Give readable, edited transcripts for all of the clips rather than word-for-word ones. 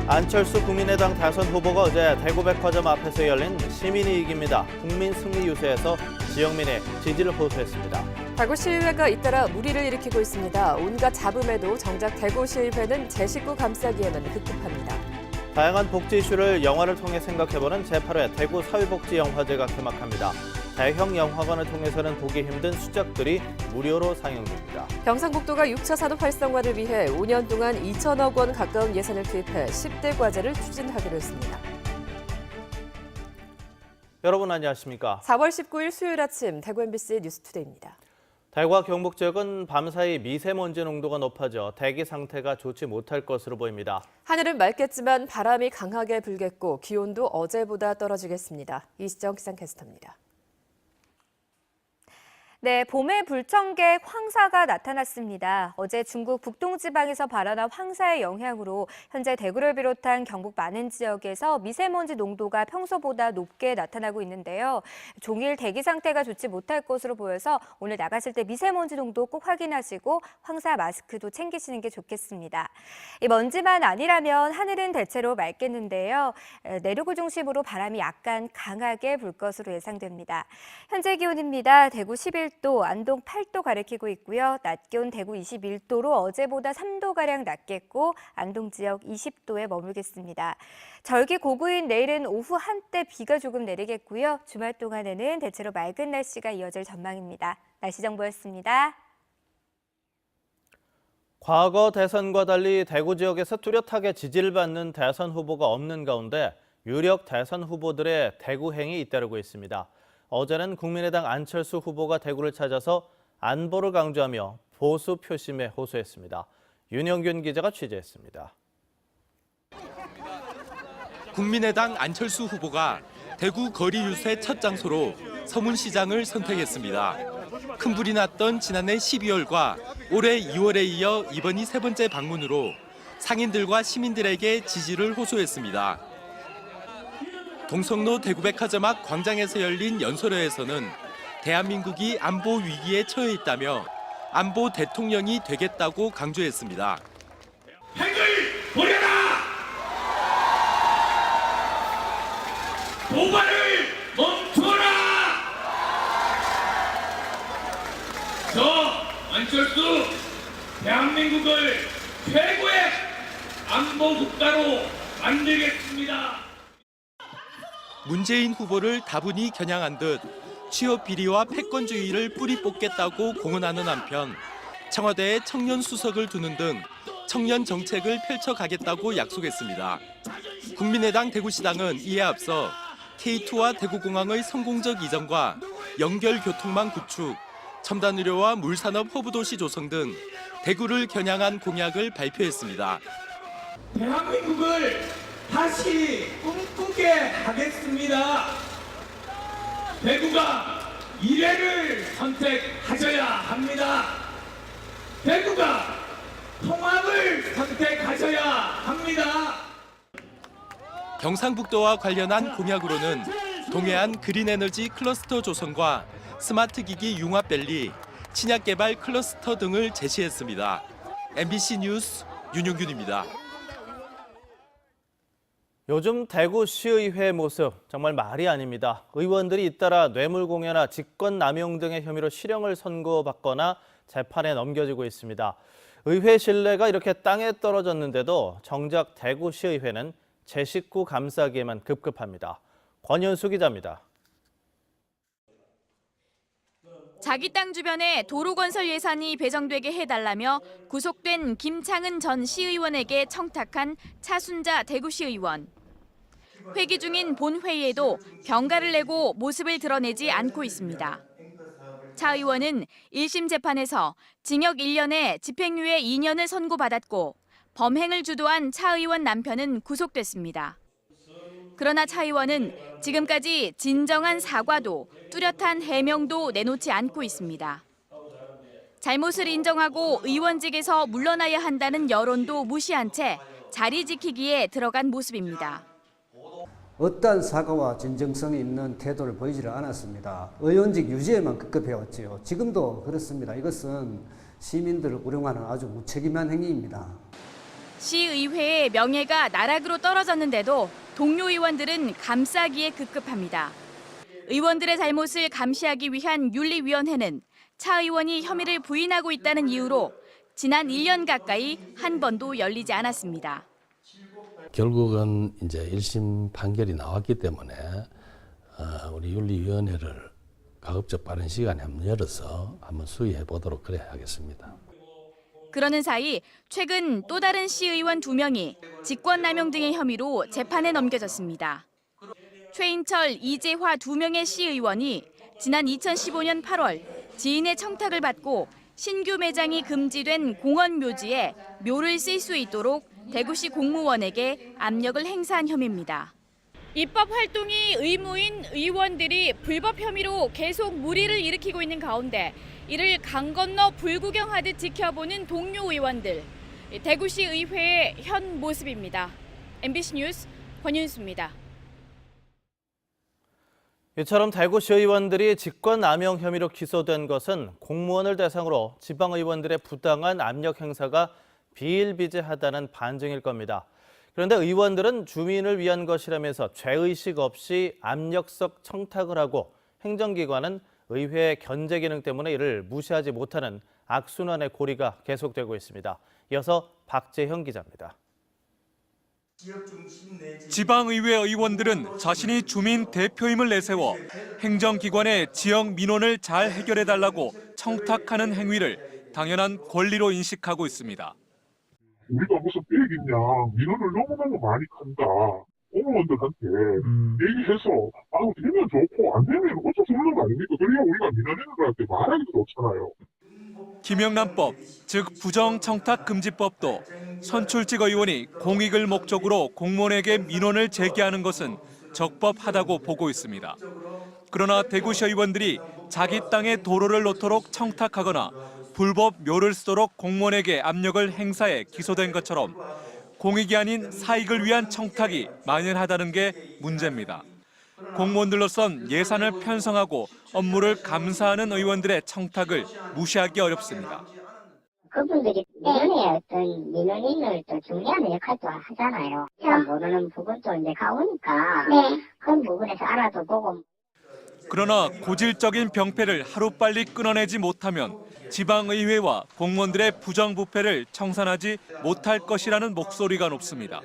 안철수 국민의당 대선 후보가 어제 대구백화점 앞에서 열린 시민이 이깁니다. 국민 승리 유세에서 지역민의 지지를 호소했습니다. 대구시의회가 잇따라 물의를 일으키고 있습니다. 온갖 잡음에도 정작 대구시의회는 제 식구 감싸기에만 급급합니다. 다양한 복지 이슈를 영화를 통해 생각해보는 제8회 대구 사회복지영화제가 개막합니다. 대형 영화관을 통해서는 보기 힘든 수작들이 무료로 상영됩니다. 경상북도가 6차 산업 활성화를 위해 5년 동안 2천억 원 가까운 예산을 투입해 10대 과제를 추진하기로 했습니다. 여러분 안녕하십니까? 4월 19일 수요일 아침 대구 MBC 뉴스투데이입니다. 대구와 경북 지역은 밤사이 미세먼지 농도가 높아져 대기 상태가 좋지 못할 것으로 보입니다. 하늘은 맑겠지만 바람이 강하게 불겠고 기온도 어제보다 떨어지겠습니다. 이시정 기상캐스터입니다. 네, 봄에 불청객 황사가 나타났습니다. 어제 중국 북동지방에서 발현한 황사의 영향으로 현재 대구를 비롯한 경북 많은 지역에서 미세먼지 농도가 평소보다 높게 나타나고 있는데요. 종일 대기 상태가 좋지 못할 것으로 보여서 오늘 나가실 때 미세먼지 농도 꼭 확인하시고 황사 마스크도 챙기시는 게 좋겠습니다. 이 먼지만 아니라면 하늘은 대체로 맑겠는데요. 내륙을 중심으로 바람이 약간 강하게 불 것으로 예상됩니다. 현재 기온입니다. 대구 11도, 안동 8도 가리키고 있고요. 낮 기온 대구 21도로 어제보다 3도가량 낮겠고 안동 지역 20도에 머물겠습니다. 절기 고구인 내일은 오후 한때 비가 조금 내리겠고요. 주말 동안에는 대체로 맑은 날씨가 이어질 전망입니다. 날씨 정보였습니다. 과거 대선과 달리 대구 지역에서 뚜렷하게 지지를 받는 대선 후보가 없는 가운데 유력 대선 후보들의 대구행이 잇따르고 있습니다. 어제는 국민의당 안철수 후보가 대구를 찾아서 안보를 강조하며 보수 표심에 호소했습니다. 윤영균 기자가 취재했습니다. 국민의당 안철수 후보가 대구 거리 유세 첫 장소로 서문시장을 선택했습니다. 큰 불이 났던 지난해 12월과 올해 2월에 이어 이번이 세 번째 방문으로 상인들과 시민들에게 지지를 호소했습니다. 동성로 대구백화점 앞 광장에서 열린 연설회에서는 대한민국이 안보 위기에 처해 있다며 안보 대통령이 되겠다고 강조했습니다. 핵을 버려라! 도발을 멈춰라! 저 안철수 대한민국을 최고의 안보 국가로 만들겠습니다. 문재인 후보를 다분히 겨냥한 듯 취업 비리와 패권주의를 뿌리 뽑겠다고 공언하는 한편 청와대에 청년 수석을 두는 등 청년 정책을 펼쳐가겠다고 약속했습니다. 국민의당 대구시당은 이에 앞서 K2와 대구공항의 성공적 이전과 연결 교통망 구축, 첨단 의료와 물산업 허브도시 조성 등 대구를 겨냥한 공약을 발표했습니다. 대한민국을 다시 꿈꾸게 하겠습니다. 대구가 미래를 선택하셔야 합니다. 대구가 통합을 선택하셔야 합니다. 경상북도와 관련한 공약으로는 동해안 그린에너지 클러스터 조성과 스마트기기 융합밸리, 친약개발 클러스터 등을 제시했습니다. MBC 뉴스 윤용균입니다. 요즘 대구시의회 모습 정말 말이 아닙니다. 의원들이 잇따라 뇌물공여나 직권남용 등의 혐의로 실형을 선고받거나 재판에 넘겨지고 있습니다. 의회 신뢰가 이렇게 땅에 떨어졌는데도 정작 대구시의회는 제 식구 감싸기에만 급급합니다. 권현수 기자입니다. 자기 땅 주변에 도로 건설 예산이 배정되게 해달라며 구속된 김창은 전 시의원에게 청탁한 차순자 대구시의원. 회기 중인 본회의에도 병가를 내고 모습을 드러내지 않고 있습니다. 차 의원은 1심 재판에서 징역 1년에 집행유예 2년을 선고받았고 범행을 주도한 차 의원 남편은 구속됐습니다. 그러나 차 의원은 지금까지 진정한 사과도 뚜렷한 해명도 내놓지 않고 있습니다. 잘못을 인정하고 의원직에서 물러나야 한다는 여론도 무시한 채 자리 지키기에 들어간 모습입니다. 어떠한 사과와 진정성이 있는 태도를 보이지를 않았습니다. 의원직 유지에만 급급해왔지요. 지금도 그렇습니다. 이것은 시민들을 우롱하는 아주 무책임한 행위입니다. 시의회의 명예가 나락으로 떨어졌는데도 동료 의원들은 감싸기에 급급합니다. 의원들의 잘못을 감시하기 위한 윤리위원회는 차 의원이 혐의를 부인하고 있다는 이유로 지난 1년 가까이 한 번도 열리지 않았습니다. 결국은 이제 1심 판결이 나왔기 때문에 우리 윤리위원회를 가급적 빠른 시간에 한번 열어서 한번 수의해 보도록 그래야 하겠습니다. 그러는 사이 최근 또 다른 시의원 2명이 직권남용 등의 혐의로 재판에 넘겨졌습니다. 최인철, 이재화 2명의 시의원이 지난 2015년 8월 지인의 청탁을 받고 신규 매장이 금지된 공원 묘지에 묘를 쓸 수 있도록 대구시 공무원에게 압력을 행사한 혐의입니다. 입법 활동이 의무인 의원들이 불법 혐의로 계속 물의를 일으키고 있는 가운데 이를 강 건너 불구경하듯 지켜보는 동료 의원들. 대구시 의회의 현 모습입니다. MBC 뉴스 권윤수입니다. 이처럼 대구시 의원들이 직권남용 혐의로 기소된 것은 공무원을 대상으로 지방의원들의 부당한 압력 행사가 비일비재하다는 반증일 겁니다. 그런데 의원들은 주민을 위한 것이라면서 죄의식 없이 압력적 청탁을 하고 행정기관은 의회의 견제 기능 때문에 이를 무시하지 못하는 악순환의 고리가 계속되고 있습니다. 이어서 박재형 기자입니다. 지방의회 의원들은 자신이 주민 대표임을 내세워 행정기관의 지역 민원을 잘 해결해달라고 청탁하는 행위를 당연한 권리로 인식하고 있습니다. 우리가 무슨 빼기냐, 민원을 너무너무 많이 간다. 공무원들한테 얘기해서 되면 좋고 안 되면 어쩔 수 없는 거 아닙니까? 그래야 우리가 민원인들한테 말하기도 좋잖아요. 김영란법, 즉 부정청탁금지법도 선출직 의원이 공익을 목적으로 공무원에게 민원을 제기하는 것은 적법하다고 보고 있습니다. 그러나 대구시 의원들이 자기 땅에 도로를 놓도록 청탁하거나 불법 묘를 쓰도록 공무원에게 압력을 행사해 기소된 것처럼 공익이 아닌 사익을 위한 청탁이 만연하다는 게 문제입니다. 공무원들로선 예산을 편성하고 업무를 감사하는 의원들의 청탁을 무시하기 어렵습니다. 그분들이 민원의 어떤 민원인을 또 중재하는 역할도 하잖아요. 잘 모르는 부분도 이제 가오니까 그런 부분에서 알아도 보고. 그러나 고질적인 병폐를 하루빨리 끊어내지 못하면 지방의회와 공무원들의 부정부패를 청산하지 못할 것이라는 목소리가 높습니다.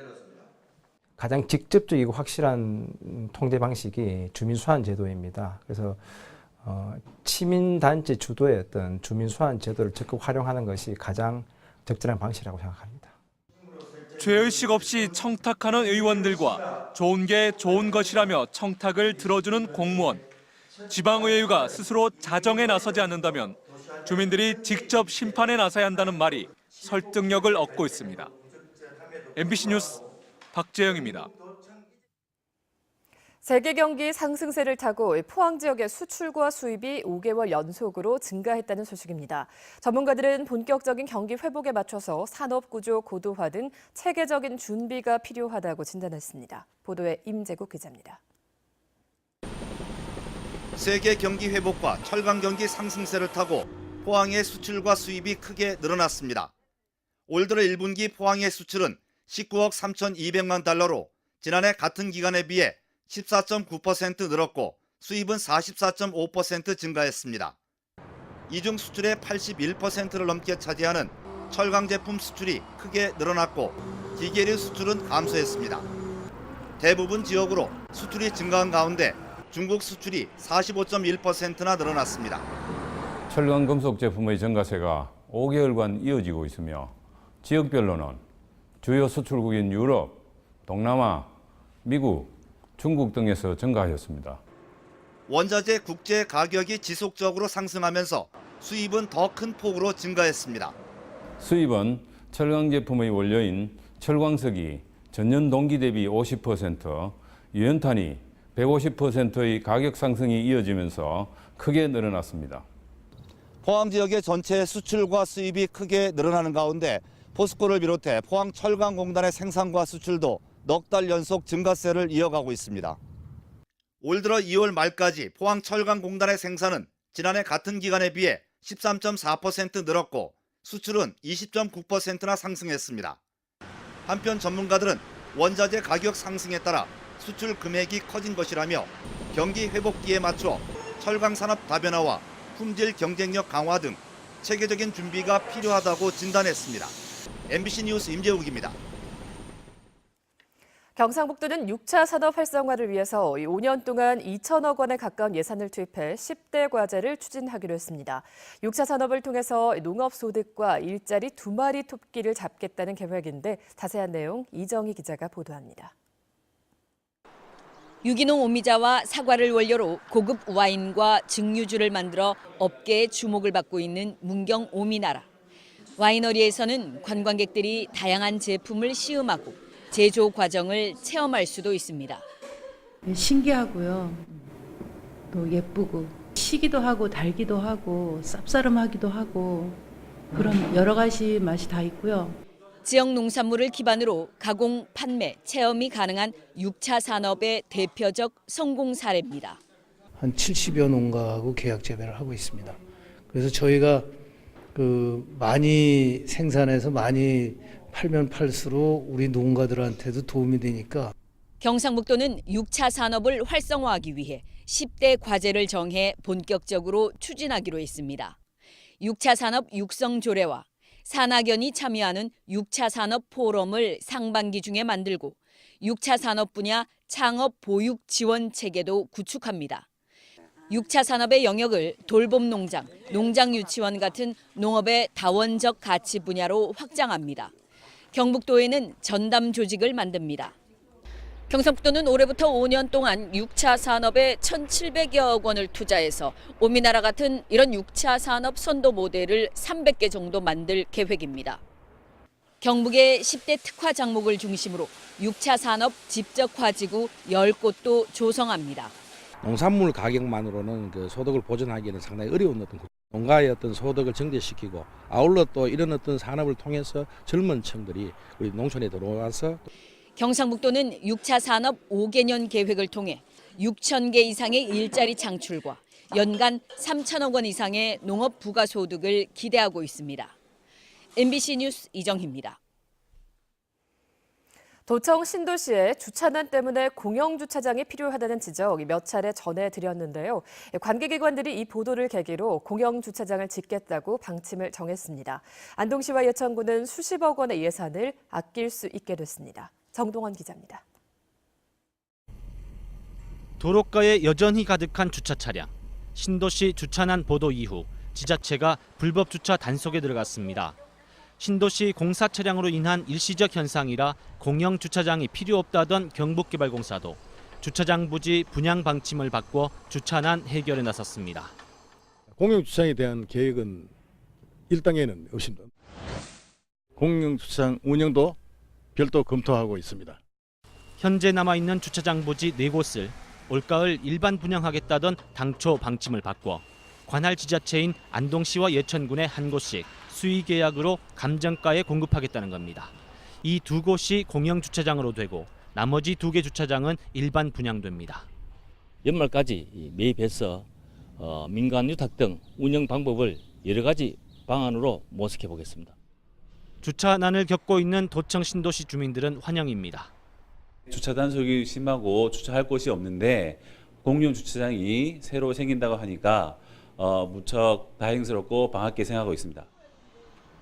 가장 직접적이고 확실한 통제 방식이 주민수환 제도입니다. 그래서 시민단체 주도의 어떤 주민수환 제도를 적극 활용하는 것이 가장 적절한 방식이라고 생각합니다. 죄의식 없이 청탁하는 의원들과 좋은 게 좋은 것이라며 청탁을 들어주는 공무원. 지방의회가 스스로 자정에 나서지 않는다면 주민들이 직접 심판에 나서야 한다는 말이 설득력을 얻고 있습니다. MBC 뉴스 박재영입니다. 세계 경기 상승세를 타고 포항 지역의 수출과 수입이 5개월 연속으로 증가했다는 소식입니다. 전문가들은 본격적인 경기 회복에 맞춰서 산업 구조 고도화 등 체계적인 준비가 필요하다고 진단했습니다. 보도에 임재국 기자입니다. 세계 경기 회복과 철강 경기 상승세를 타고 포항의 수출과 수입이 크게 늘어났습니다. 올 들어 1분기 포항의 수출은 19억 3,200만 달러로 지난해 같은 기간에 비해 14.9% 늘었고 수입은 44.5% 증가했습니다. 이 중 수출의 81%를 넘게 차지하는 철강 제품 수출이 크게 늘어났고 기계류 수출은 감소했습니다. 대부분 지역으로 수출이 증가한 가운데 중국 수출이 45.1%나 늘어났습니다. 철강 금속 제품의 증가세가 5개월간 이어지고 있으며 지역별로는 주요 수출국인 유럽, 동남아, 미국, 중국 등에서 증가하였습니다. 원자재 국제 가격이 지속적으로 상승하면서 수입은 더 큰 폭으로 증가했습니다. 수입은 철강 제품의 원료인 철광석이 전년 동기 대비 50%, 유연탄이 150%의 가격 상승이 이어지면서 크게 늘어났습니다. 포항 지역의 전체 수출과 수입이 크게 늘어나는 가운데 포스코를 비롯해 포항철강공단의 생산과 수출도 넉 달 연속 증가세를 이어가고 있습니다. 올 들어 2월 말까지 포항철강공단의 생산은 지난해 같은 기간에 비해 13.4% 늘었고 수출은 20.9%나 상승했습니다. 한편 전문가들은 원자재 가격 상승에 따라 수출 금액이 커진 것이라며 경기 회복기에 맞춰 철강 산업 다변화와 품질 경쟁력 강화 등 체계적인 준비가 필요하다고 진단했습니다. MBC 뉴스 임재욱입니다. 경상북도는 6차 산업 활성화를 위해서 5년 동안 2천억 원에 가까운 예산을 투입해 10대 과제를 추진하기로 했습니다. 6차 산업을 통해서 농업 소득과 일자리 2마리 토끼를 잡겠다는 계획인데 자세한 내용 이정희 기자가 보도합니다. 유기농 오미자와 사과를 원료로 고급 와인과 증류주를 만들어 업계의 주목을 받고 있는 문경 오미나라. 와이너리에서는 관광객들이 다양한 제품을 시음하고 제조 과정을 체험할 수도 있습니다. 신기하고요. 또 예쁘고 시기도 하고 달기도 하고 쌉싸름하기도 하고 그런 여러 가지 맛이 다 있고요. 지역 농산물을 기반으로 가공, 판매, 체험이 가능한 6차 산업의 대표적 성공 사례입니다. 한 70여 농가하고 계약 재배를 하고 있습니다. 그래서 저희가 많이 생산해서 많이 팔면 팔수록 우리 농가들한테도 도움이 되니까. 경상북도는 6차 산업을 활성화하기 위해 10대 과제를 정해 본격적으로 추진하기로 했습니다. 6차 산업 육성 조례와 산학연이 참여하는 6차 산업 포럼을 상반기 중에 만들고 6차 산업 분야 창업 보육 지원 체계도 구축합니다. 6차 산업의 영역을 돌봄 농장, 농장 유치원 같은 농업의 다원적 가치 분야로 확장합니다. 경북도에는 전담 조직을 만듭니다. 경상북도는 올해부터 5년 동안 6차 산업에 1,700여 원을 투자해서 오미나라 같은 이런 6차 산업 선도 모델을 300개 정도 만들 계획입니다. 경북의 10대 특화 장목을 중심으로 6차 산업 집적화지구 10곳도 조성합니다. 농산물 가격만으로는 그 소득을 보전하기에는 상당히 어려운 어떤 농가의 어떤 소득을 증대시키고 아울러 또 이런 어떤 산업을 통해서 젊은 층들이 우리 농촌에 들어와서 경상북도는 6차 산업 5개년 계획을 통해 6,000개 이상의 일자리 창출과 연간 3천억 원 이상의 농업 부가소득을 기대하고 있습니다. MBC 뉴스 이정희입니다. 도청 신도시에 주차난 때문에 공영주차장이 필요하다는 지적 몇 차례 전해드렸는데요. 관계기관들이 이 보도를 계기로 공영주차장을 짓겠다고 방침을 정했습니다. 안동시와 예천군은 수십억 원의 예산을 아낄 수 있게 됐습니다. 정동원 기자입니다. 도로가에 여전히 가득한 주차 차량. 신도시 주차난 보도 이후 지자체가 불법 주차 단속에 들어갔습니다. 신도시 공사 차량으로 인한 일시적 현상이라 공영 주차장이 필요 없다던 경북개발공사도 주차장 부지 분양 방침을 바꿔 주차난 해결에 나섰습니다. 공영 주차장에 대한 계획은 일당에는 없습니다. 공영 주차장 운영도 별도 검토하고 있습니다. 현재 남아있는 주차장 부지 4곳을 올가을 일반 분양하겠다던 당초 방침을 바꿔 관할 지자체인 안동시와 예천군의 한 곳씩 수의 계약으로 감정가에 공급하겠다는 겁니다. 이 2곳이 공영 주차장으로 되고 나머지 2개 주차장은 일반 분양됩니다. 연말까지 매입해서 민간 유탁 등 운영 방법을 여러 가지 방안으로 모색해 보겠습니다. 주차난을 겪고 있는 도청 신도시 주민들은 환영입니다. 주차 단속이 심하고 주차할 곳이 없는데 공용 주차장이 새로 생긴다고 하니까 무척 다행스럽고 반갑게 생각하고 있습니다.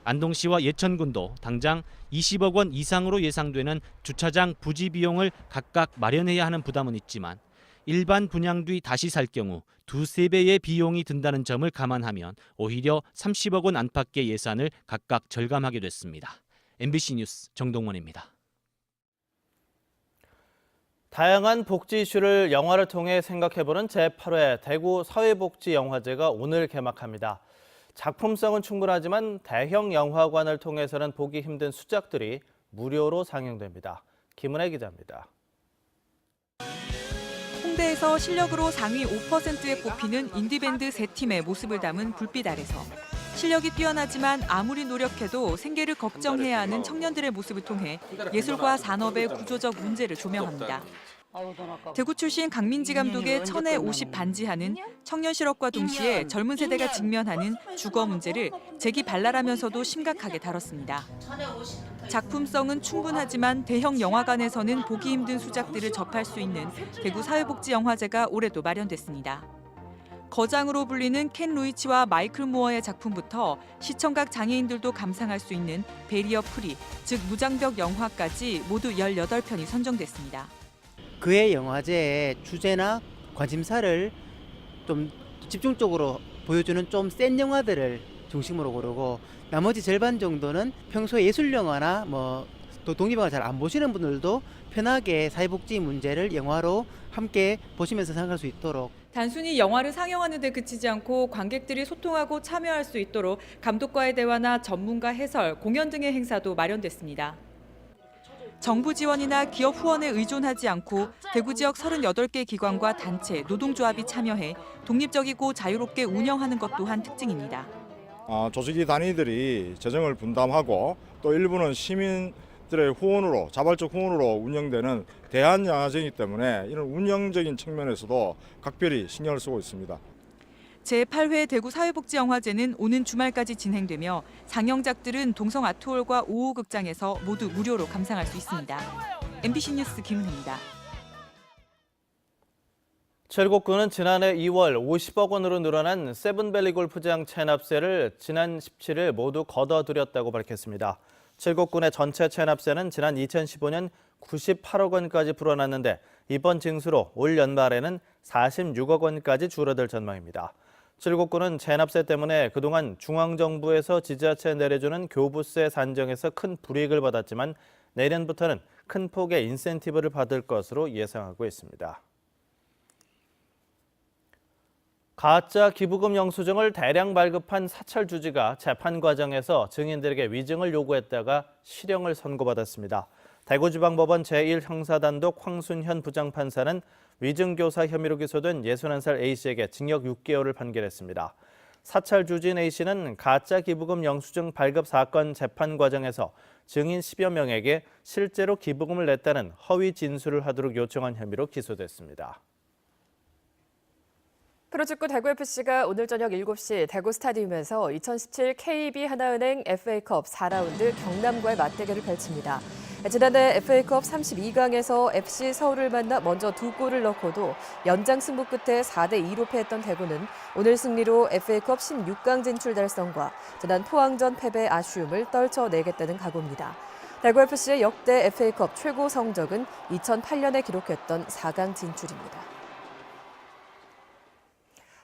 안동시와 예천군도 당장 20억 원 이상으로 예상되는 주차장 부지 비용을 각각 마련해야 하는 부담은 있지만 일반 분양 뒤 다시 살 경우 2~3배의 비용이 든다는 점을 감안하면 오히려 30억 원 안팎의 예산을 각각 절감하게 됐습니다. MBC 뉴스 정동원입니다. 다양한 복지 이슈를 영화를 통해 생각해보는 제8회 대구 사회복지영화제가 오늘 개막합니다. 작품성은 충분하지만 대형 영화관을 통해서는 보기 힘든 수작들이 무료로 상영됩니다. 김은혜 기자입니다. 홍대에서 실력으로 상위 5%에 꼽히는 인디밴드 세 팀의 모습을 담은 불빛 아래서 실력이 뛰어나지만 아무리 노력해도 생계를 걱정해야 하는 청년들의 모습을 통해 예술과 산업의 구조적 문제를 조명합니다. 대구 출신 강민지 감독의 천에 50 반지하는 청년 실업과 동시에 젊은 세대가 직면하는 주거 문제를 재기발랄하면서도 심각하게 다뤘습니다. 작품성은 충분하지만 대형 영화관에서는 보기 힘든 수작들을 접할 수 있는 대구 사회복지영화제가 올해도 마련됐습니다. 거장으로 불리는 켄 로이치와 마이클 무어의 작품부터 시청각 장애인들도 감상할 수 있는 베리어 프리, 즉 무장벽 영화까지 모두 18편이 선정됐습니다. 그해 영화제의 주제나 관심사를 좀 집중적으로 보여주는 좀 센 영화들을 중심으로 고르고 나머지 절반 정도는 평소에 예술 영화나 또 독립영화 잘 안 보시는 분들도 편하게 사회복지 문제를 영화로 함께 보시면서 생각할 수 있도록 단순히 영화를 상영하는 데 그치지 않고 관객들이 소통하고 참여할 수 있도록 감독과의 대화나 전문가 해설, 공연 등의 행사도 마련됐습니다. 정부 지원이나 기업 후원에 의존하지 않고 대구 지역 38개 기관과 단체, 노동조합이 참여해 독립적이고 자유롭게 운영하는 것 또한 특징입니다. 조직이 단위들이 재정을 분담하고 또 일부는 시민들의 후원으로 자발적 후원으로 운영되는 대한영화제이기 때문에 이런 운영적인 측면에서도 각별히 신경을 쓰고 있습니다. 제8회 대구 사회복지영화제는 오는 주말까지 진행되며 상영작들은 동성 아트홀과 5호 극장에서 모두 무료로 감상할 수 있습니다. MBC 뉴스 김은혜입니다. 첼곡구는 지난해 2월 50억 원으로 늘어난 세븐밸리 골프장 체납세를 지난 17일 모두 걷어들였다고 밝혔습니다. 첼곡군의 전체 체납세는 지난 2015년 98억 원까지 불어났는데 이번 징수로 올 연말에는 46억 원까지 줄어들 전망입니다. 칠곡구는 체납세 때문에 그동안 중앙정부에서 지자체에 내려주는 교부세 산정에서 큰 불이익을 받았지만 내년부터는 큰 폭의 인센티브를 받을 것으로 예상하고 있습니다. 가짜 기부금 영수증을 대량 발급한 사찰 주지가 재판 과정에서 증인들에게 위증을 요구했다가 실형을 선고받았습니다. 대구지방법원 제1형사단독 황순현 부장판사는 위증교사 혐의로 기소된 61살 A씨에게 징역 6개월을 판결했습니다. 사찰 주진 A씨는 가짜 기부금 영수증 발급 사건 재판 과정에서 증인 10여 명에게 실제로 기부금을 냈다는 허위 진술을 하도록 요청한 혐의로 기소됐습니다. 프로축구 대구FC가 오늘 저녁 7시 대구 스타디움에서 2017 KB 하나은행 FA컵 4라운드 경남과의 맞대결을 펼칩니다. 지난해 FA컵 32강에서 FC 서울을 만나 먼저 2골을 넣고도 연장 승부 끝에 4대2로 패했던 대구는 오늘 승리로 FA컵 16강 진출 달성과 지난 포항전 패배 아쉬움을 떨쳐내겠다는 각오입니다. 대구FC의 역대 FA컵 최고 성적은 2008년에 기록했던 4강 진출입니다.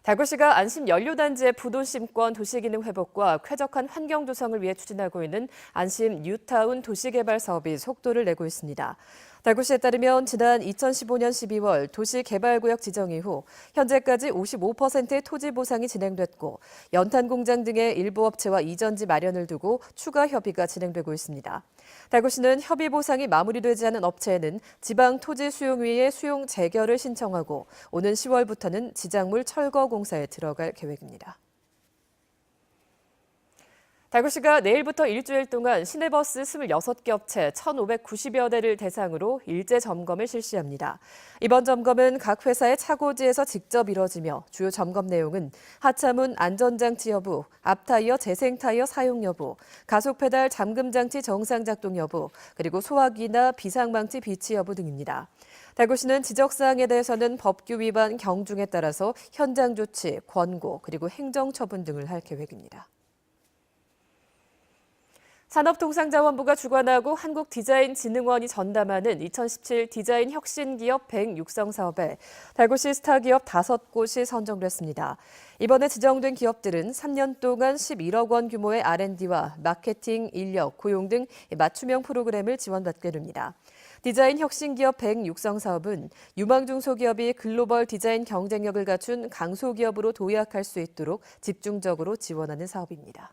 대구시가 안심 연료단지의 부도심권 도시기능 회복과 쾌적한 환경 조성을 위해 추진하고 있는 안심 뉴타운 도시개발 사업이 속도를 내고 있습니다. 대구시에 따르면 지난 2015년 12월 도시개발구역 지정 이후 현재까지 55%의 토지 보상이 진행됐고 연탄 공장 등의 일부 업체와 이전지 마련을 두고 추가 협의가 진행되고 있습니다. 대구시는 협의 보상이 마무리되지 않은 업체에는 지방토지수용위에 수용 재결을 신청하고 오는 10월부터는 지작물 철거 공사에 들어갈 계획입니다. 대구시가 내일부터 일주일 동안 시내버스 26개 업체 1,590여 대를 대상으로 일제 점검을 실시합니다. 이번 점검은 각 회사의 차고지에서 직접 이뤄지며 주요 점검 내용은 하차문 안전장치 여부, 앞타이어 재생타이어 사용 여부, 가속페달 잠금장치 정상 작동 여부, 그리고 소화기나 비상망치 비치 여부 등입니다. 대구시는 지적사항에 대해서는 법규 위반 경중에 따라서 현장 조치, 권고, 그리고 행정처분 등을 할 계획입니다. 산업통상자원부가 주관하고 한국디자인진흥원이 전담하는 2017 디자인 혁신기업 100 육성 사업에 대구시 스타기업 5곳이 선정됐습니다. 이번에 지정된 기업들은 3년 동안 11억 원 규모의 R&D와 마케팅, 인력, 고용 등 맞춤형 프로그램을 지원받게 됩니다. 디자인 혁신기업 100 육성 사업은 유망중소기업이 글로벌 디자인 경쟁력을 갖춘 강소기업으로 도약할 수 있도록 집중적으로 지원하는 사업입니다.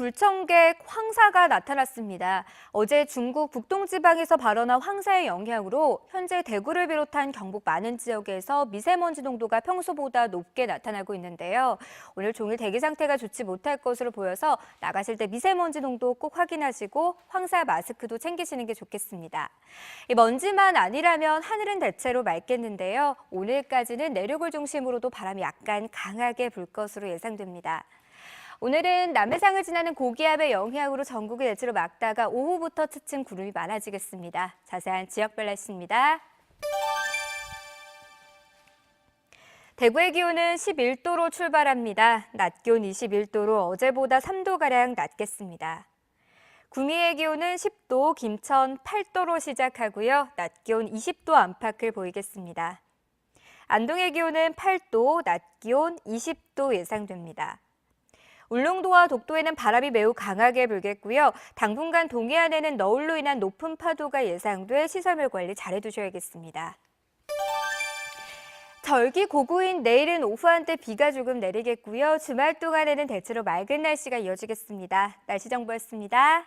불청객 황사가 나타났습니다. 어제 중국 북동지방에서 발원한 황사의 영향으로 현재 대구를 비롯한 경북 많은 지역에서 미세먼지 농도가 평소보다 높게 나타나고 있는데요. 오늘 종일 대기 상태가 좋지 못할 것으로 보여서 나가실 때 미세먼지 농도 꼭 확인하시고 황사 마스크도 챙기시는 게 좋겠습니다. 이 먼지만 아니라면 하늘은 대체로 맑겠는데요. 오늘까지는 내륙을 중심으로도 바람이 약간 강하게 불 것으로 예상됩니다. 오늘은 남해상을 지나는 고기압의 영향으로 전국이 대체로 맑다가 오후부터 차츰 구름이 많아지겠습니다. 자세한 지역별 날씨입니다. 대구의 기온은 11도로 출발합니다. 낮 기온 21도로 어제보다 3도가량 낮겠습니다. 구미의 기온은 10도, 김천 8도로 시작하고요. 낮 기온 20도 안팎을 보이겠습니다. 안동의 기온은 8도, 낮 기온 20도 예상됩니다. 울릉도와 독도에는 바람이 매우 강하게 불겠고요. 당분간 동해안에는 너울로 인한 높은 파도가 예상돼 시설물 관리 잘해두셔야겠습니다. 절기 고구인 내일은 오후 한때 비가 조금 내리겠고요. 주말 동안에는 대체로 맑은 날씨가 이어지겠습니다. 날씨 정보였습니다.